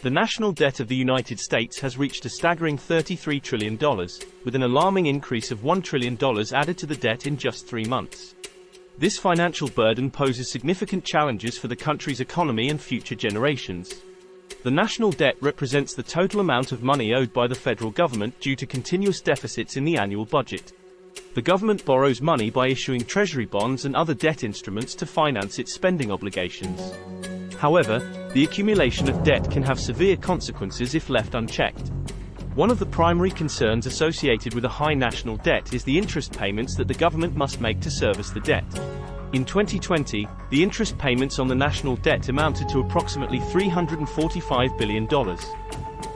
The national debt of the United States has reached a staggering $33 trillion, with an alarming increase of $1 trillion added to the debt in just 3 months. This financial burden poses significant challenges for the country's economy and future generations. The national debt represents the total amount of money owed by the federal government due to continuous deficits in the annual budget. The government borrows money by issuing Treasury bonds and other debt instruments to finance its spending obligations. However, the accumulation of debt can have severe consequences if left unchecked. One of the primary concerns associated with a high national debt is the interest payments that the government must make to service the debt. In 2020, the interest payments on the national debt amounted to approximately $345 billion.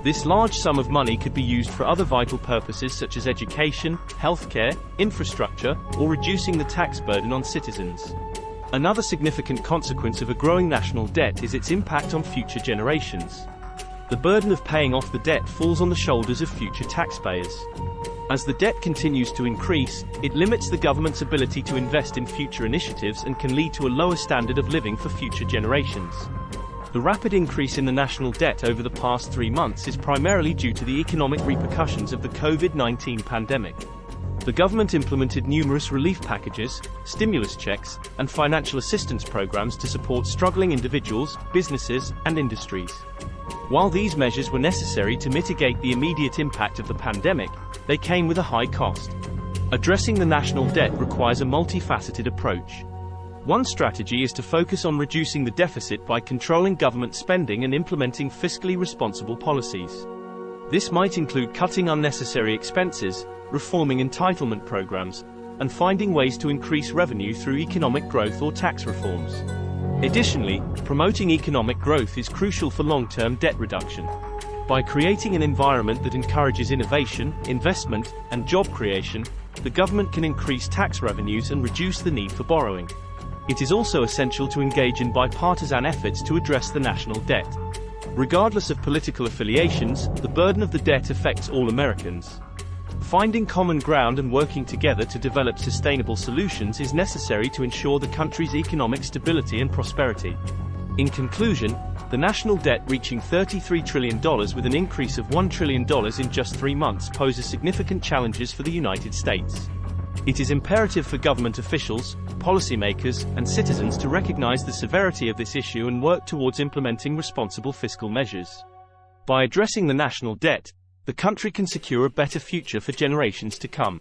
This large sum of money could be used for other vital purposes such as education, healthcare, infrastructure, or reducing the tax burden on citizens. Another significant consequence of a growing national debt is its impact on future generations. The burden of paying off the debt falls on the shoulders of future taxpayers. As the debt continues to increase, it limits the government's ability to invest in future initiatives and can lead to a lower standard of living for future generations. The rapid increase in the national debt over the past 3 months is primarily due to the economic repercussions of the COVID-19 pandemic. The government implemented numerous relief packages, stimulus checks, and financial assistance programs to support struggling individuals, businesses, and industries. While these measures were necessary to mitigate the immediate impact of the pandemic, they came with a high cost. Addressing the national debt requires a multifaceted approach. One strategy is to focus on reducing the deficit by controlling government spending and implementing fiscally responsible policies. This might include cutting unnecessary expenses, reforming entitlement programs, and finding ways to increase revenue through economic growth or tax reforms. Additionally, promoting economic growth is crucial for long-term debt reduction. By creating an environment that encourages innovation, investment, and job creation, the government can increase tax revenues and reduce the need for borrowing. It is also essential to engage in bipartisan efforts to address the national debt. Regardless of political affiliations, the burden of the debt affects all Americans. Finding common ground and working together to develop sustainable solutions is necessary to ensure the country's economic stability and prosperity. In conclusion, the national debt reaching $33 trillion with an increase of $1 trillion in just 3 months poses significant challenges for the United States. It is imperative for government officials, policymakers, and citizens to recognize the severity of this issue and work towards implementing responsible fiscal measures. By addressing the national debt, the country can secure a better future for generations to come.